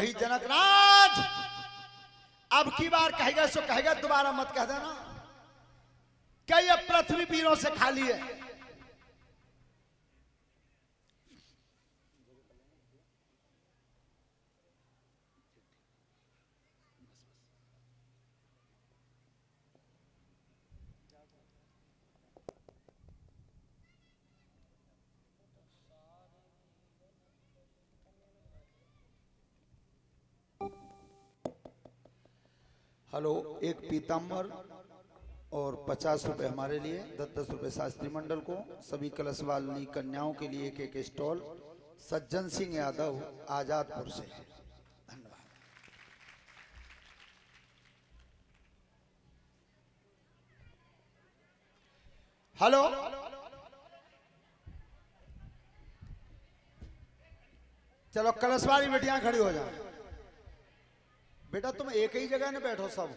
वही जनकराज अब की बार कहेगा सो कहेगा, दोबारा मत कह देना क्या ये पृथ्वी वीरों से खाली है। हेलो, एक पीताम्बर और 50 रुपए हमारे लिए, 10-10 रुपए शास्त्री मंडल को, सभी कलश वाली कन्याओं के लिए एक एक स्टॉल। सज्जन सिंह यादव, आजादपुर से, धन्यवाद। हेलो, चलो कलश वाली बेटियां खड़ी हो जाओ। बेटा तुम एक ही जगह न बैठो सब।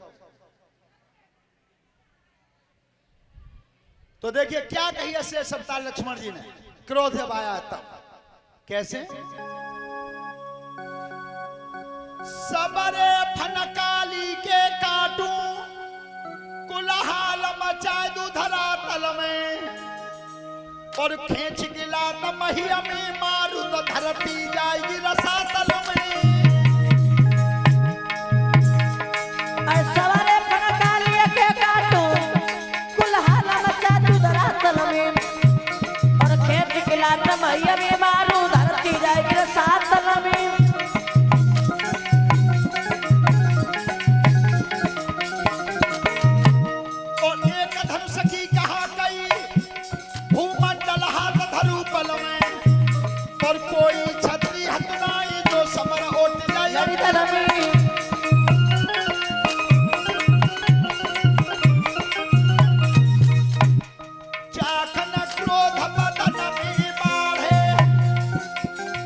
तो देखिए क्या कही ऐसे अवतार लक्ष्मण जी ने, क्रोध जब आया तब कैसे। सबरे फनकाली के काटू, कुलहाल मचाए दू धरातल में, और खींच गिला त महिया में मारू तो धरती जाएगी रसातल में। मैया में मारू धरती जाएगी रसातल में। और एक धनुष की कहा गई, भूमंडल हाथ धरू पल में, और कोई छतरी हथनाई जो समर ओट जाए तल में। चाखन क्रोध बदन में बाढ़े,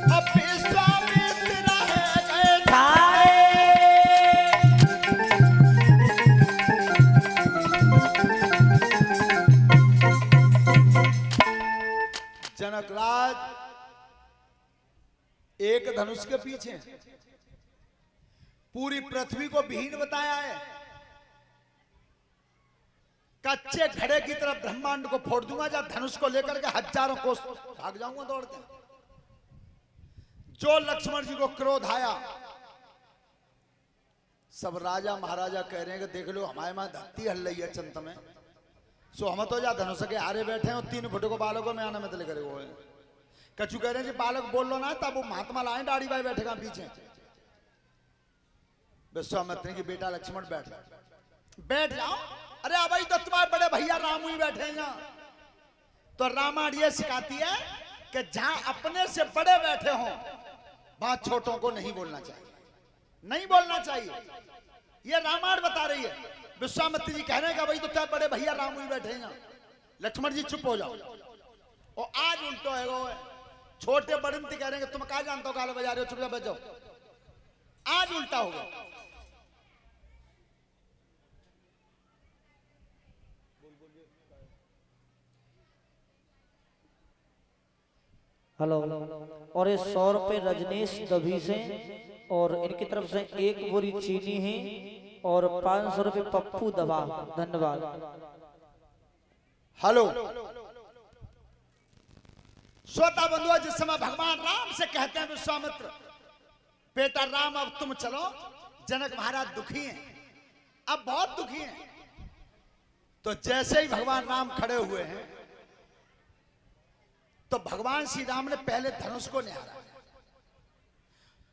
अब विश्वामित्र रह गए ठाए। जनकराज एक धनुष के पीछे पूरी पृथ्वी को विहीन बताया है। कच्चे घड़े की तरफ ब्रह्मांड को फोड़ दूंगा, जब धनुष को लेकर के हजारों कोस भाग जाऊंगा दौड़ के। जो लक्ष्मण जी को क्रोध आया, सब राजा महाराजा कह रहे हैं कि देख लो हमारे मां धरती हल रही है चंत में, सो हम तो जा धनुष के आरे बैठे हैं और 3 फुट को बालकों में आना मत लेकर वो है। कछु कह रहे हैं जी बालक बोल लो ना, तब वो महात्मा लाए दाढ़ी भाई बैठेगा पीछे। विश्वामित्र की बेटा लक्ष्मण बैठ जाओ। अरे अभी तो तुम्हारे बड़े भैया राम ही बैठे हैं। तो रामायण ये सिखाती है कि जहां अपने से बड़े बैठे हो वहां छोटों को नहीं बोलना चाहिए, नहीं बोलना चाहिए। ये रामायण बता रही है। विश्वामित्र जी कह रहे हैं कि भाई तो क्या बड़े भैया राम ही बैठे हैं। लक्ष्मण जी चुप हो जाओ। और आज उल्टो है वो छोटे बड़े कह रहे हैं कि तुम क्या जानते हो, गाल बजा रहे हो, चुपचाप बैठ जाओ। आज उल्टा होगा। हेलो, और ये 100 रुपए रजनीश दभी से, और इनकी तरफ से 1 बोरी चीनी है, और 500 रुपए पप्पू दवा, धन्यवाद। हेलो, श्रोता बंधुओं, जिस समय भगवान राम से कहते हैं विश्वामित्र बेटा राम अब तुम चलो, जनक महाराज दुखी हैं, अब बहुत दुखी हैं। तो जैसे ही भगवान राम खड़े हुए हैं तो भगवान श्री राम ने पहले धनुष को निहारा।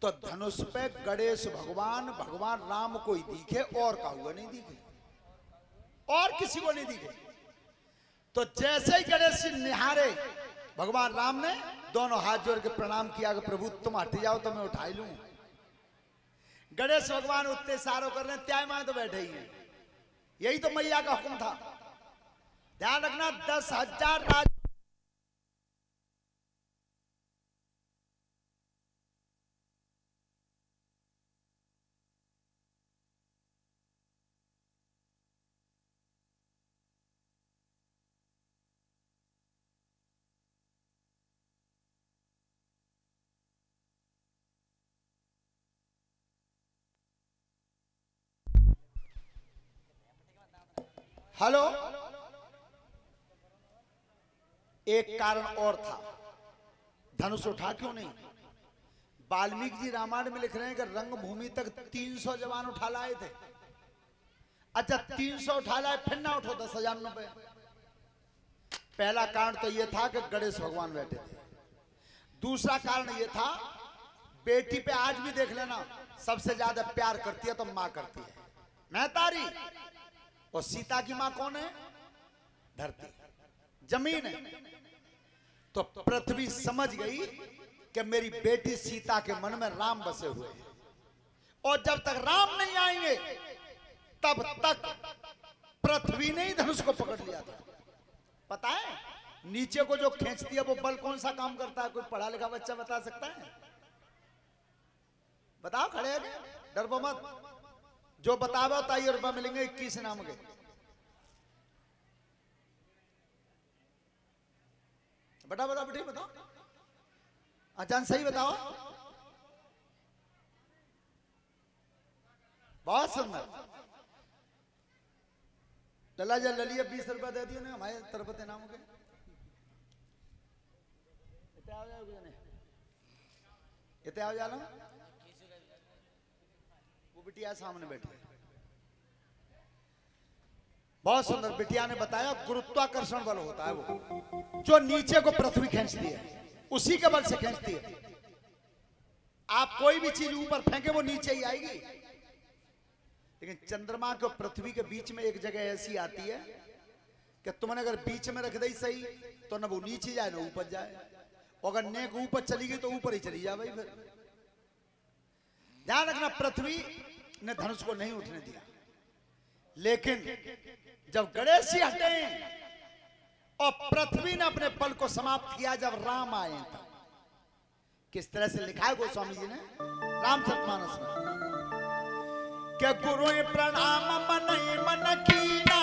तो धनुष पे गणेश भगवान राम को ही दिखे, और का हुआ नहीं दिखे, और किसी को नहीं दिखे। तो जैसे ही गणेश जी निहारे, भगवान राम ने दोनों हाथ जोड़ के प्रणाम किया कि प्रभु तुम हट जाओ तो मैं उठा लूं। गणेश भगवान उतने इशारों कर रहे हैं, त्याय माए तो बैठे ही हैं। यही तो मैया का हुक्म था। ध्यान रखना, 10,000 राज हेलो, एक कारण और था, धनुष उठा क्यों नहीं? वाल्मीकि जी रामायण में लिख रहे हैं कि रंगभूमि तक 300 जवान उठा लाए थे। अच्छा 300 उठा लाए, फिर ना उठो 10,000 पे। पहला कारण तो यह था कि गणेश भगवान बैठे थे। दूसरा कारण यह था, बेटी पे आज भी देख लेना, सबसे ज्यादा प्यार करती है तो मां करती है, मैं तारी। और सीता की मां कौन है? धरती, जमीन है। तो पृथ्वी समझ गई कि मेरी बेटी सीता के मन में राम बसे हुए हैं, और जब तक राम नहीं आएंगे तब तक पृथ्वी ने ही धनुष को पकड़ लिया था। पता है नीचे को जो खींचती है वो बल कौन सा काम करता है? कोई पढ़ा लिखा बच्चा बता सकता है? बताओ, खड़े हैं, डरबो मत, जो बताओ ताइए रुपया मिलेंगे 21 नाम के। बताओ बताओ बेटी बताओ, अचान सही बताओ। बहुत सुंदर। लला जा ललिया 20 रुपया दे दिए ना हमारे तरफ से नाम के। इतने आओ जाना, वो बिटिया सामने बैठी है। बहुत सुंदर। बिटिया ने बताया गुरुत्वाकर्षण बल होता है वो, जो नीचे को पृथ्वी खींचती है, उसी के बल से खींचती है। आप कोई भी चीज ऊपर फेंके वो नीचे ही आएगी। लेकिन चंद्रमा को पृथ्वी के बीच में एक जगह ऐसी आती है कि तुमने अगर बीच में रख दी सही तो न वो नीचे जाए न ऊपर जाए, अगर नेक ऊपर चली गई तो ऊपर ही चली जाए भाई। फिर ध्यान रखना, पृथ्वी ने धनुष को नहीं उठने दिया। लेकिन जब गणेश जी हटे और पृथ्वी ने अपने पल को समाप्त किया, जब राम आए तब किस तरह से लिखा है गोस्वामी जी ने रामचरितमानस में, क्या गुरु प्रणाम मन मन कीना,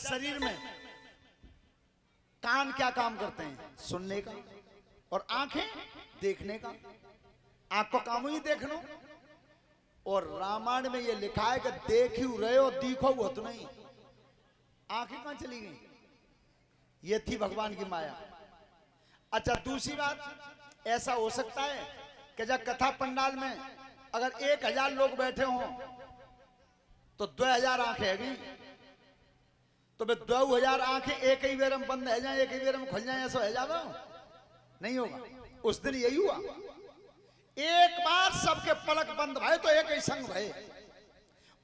शरीर में कान क्या काम करते हैं? सुनने का, और आंखें देखने का। आंख को काम ही देखनो, और रामायण में ये लिखा है कि देख ही रहे हो दिखो वो तो नहीं। आंखें कहां चली गई? ये थी भगवान की माया। अच्छा दूसरी बात, ऐसा हो सकता है कि जब कथा पंडाल में अगर 1000 लोग बैठे हों तो 2000 आंखें है गई, तो 2000 आंखें एक ही बेर में बंद है जाए, एक ही बेर में खुल जाए, ऐसा है जाओ? नहीं होगा। उस दिन यही हुआ, एक बार सबके पलक बंद भये तो एक ही संग भये,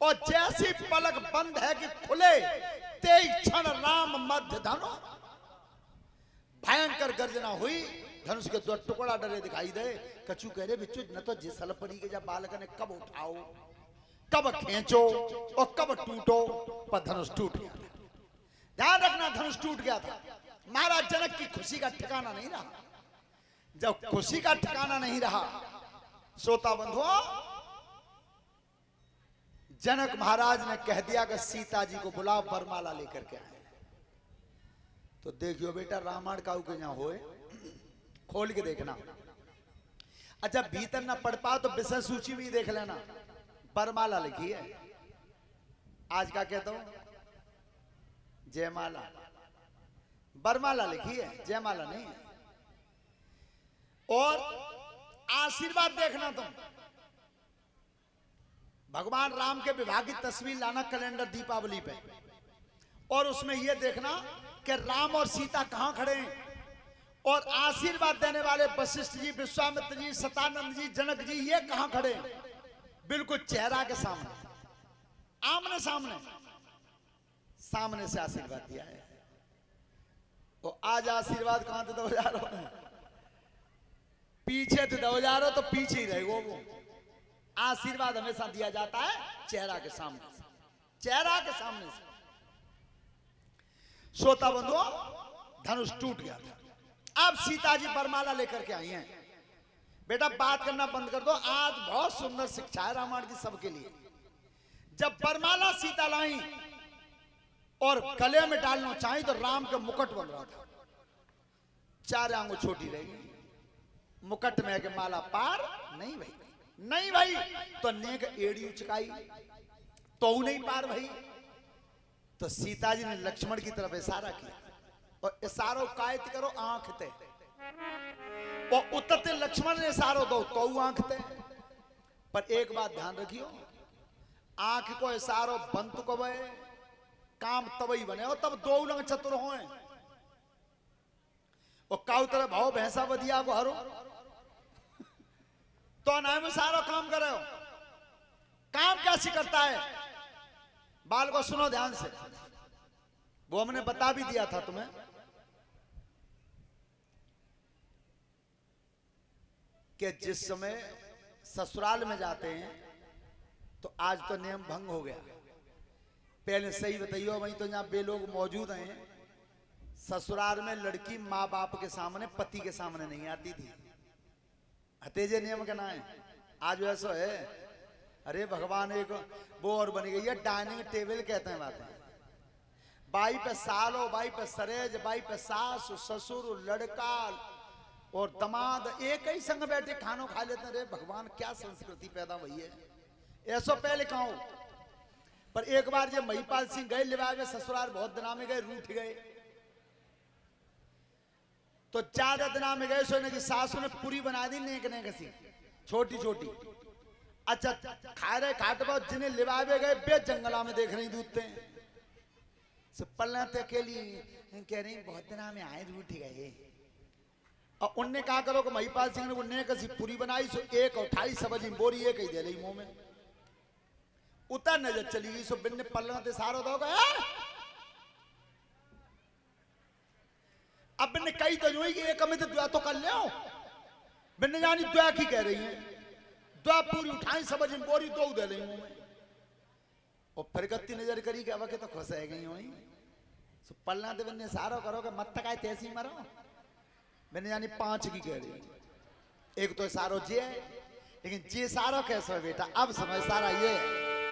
और जैसी पलक बंद है कि खुले ते क्षण राम मध्य धनो, भयंकर गर्जना हुई, धनुष के 2 टुकड़ा डरे दिखाई दे। कछु कह रहे बिच्चू न तो जिसल पड़ी के जब बालक ने कब उठाओ, कब खींचो और कब टूटो, पर धनुष टूट गया। ध्यान रखना, धनुष टूट गया था। महाराज जनक की खुशी का ठिकाना नहीं रहा। जब खुशी का ठिकाना नहीं रहा, श्रोता बंधुओं, जनक महाराज ने कह दिया कि सीता जी को बुलाओ, वरमाला लेकर के आए। तो देखियो बेटा, रामायण का यहाँ होए, खोल के देखना। अच्छा भीतर ना पढ़ पाओ तो विषय सूची भी देख लेना, वरमाला लिखी है। आज का कहता हूं जयमाला, वरमाला लिखी है, जयमाला नहीं है। और आशीर्वाद देखना तुम, भगवान राम के विवाह की तस्वीर लाना कैलेंडर दीपावली पे, और उसमें यह देखना कि राम और सीता कहां खड़े हैं, और आशीर्वाद देने वाले वशिष्ठ जी, विश्वामित्र जी, सतानंद जी, जनक जी, ये कहां खड़े हैं? बिल्कुल चेहरा के सामने, आमने सामने, सामने से आशीर्वाद दिया है। तो आज आशीर्वाद कहां से दो जा रहे हो? पीछे से दो जा रहे हो तो पीछे ही रहेगा वो। आशीर्वाद हमेशा दिया जाता है चेहरा के सामने से, चेहरा के सामने से। श्रोता बंधुओं, धनुष टूट गया था। अब सीता जी वरमाला लेकर के आई हैं। बेटा बात करना बंद कर दो, आज बहुत सुंदर शिक्षा है रामायण की सबके लिए। जब वरमाला सीता लाई और गले में डालना चाहिए तो राम का मुकुट बन रहा था, 4 आंगुल छोटी रहेगी, मुकुट में के माला पार नहीं भाई, नहीं भाई, तो नेक एड़ी उचकाई तो नहीं पार भाई। तो सीता जी ने लक्ष्मण की तरफ इशारा किया, और इशारो कायत करो आंख ते, और उतरते लक्ष्मण ने इशारो दो तो आंख ते। पर एक बात ध्यान रखियो, आंख को इशारो बंत को बे काम तबई बने हो, तब दो लंग चतुर हो। और काउ तरह भाव भैंसा बधिया को हरो तो ना में सारा काम करे हो। काम कैसे करता है बाल को सुनो ध्यान से, वो हमने बता भी दिया था तुम्हें। कि जिस समय ससुराल में जाते हैं तो आज तो नियम भंग हो गया, पहले सही बताइयो, वहीं तो जहां बे लोग मौजूद हैं, ससुराल में लड़की माँ बाप के सामने, पति के सामने नहीं आती थी। हतेजे नियम के ना है, आज वैसा है। अरे भगवान एक वो और बनी गई है, डाइनिंग टेबल कहते हैं बातें। बाई पे सालो, बाई पे सरेज, बाई पे सास, ससुर, लड़का और दमाद एक ही संग बैठे खानों खा लेते हैं। रे भगवान क्या संस्कृति पैदा हुई है, ऐसो पहले कहूं। पर एक बार जब महिपाल सिंह गए लिवाए में ससुराल, बहुत दिना में गए, रूठ गए, तो 4 दिना में गए, सोने की सासू ने पूरी बना दी नेक नेक सी, छोटी छोटी। अच्छा खा रहे खाट बहुत, जिन्हें लिवाए गए बे जंगला में देख रही दूधते पलना ते अकेली कह रही बहुत दिना में आए, रूठ गए। और उनने कहा करो कि महिपाल सिंह ने वो नेक सी पूरी बनाई, सो एक उठाई सब्जी बोरी एक ही दे ली मुंह में, उतर नजर चली गई। सो बिन ने पलना ते सारो दो गया। अब बिन कही तो यूं कि एक अमित दुआ तो कर ले, बिन जानी दुआ की कह रही है, दुआ पूरी उठाई सब्जी बोरी दो दे ली मुंह में। और फिर गत्ती नजर करी कि अब के तो खुश है गई हुई। सो पलना ते बिन ने सारो करो कि मत काय तैसी मरो, मैंने जानी 5 की कह रही। एक तो सारो जे, लेकिन जे सारो कैसे बेटा, अब समझ सारा ये है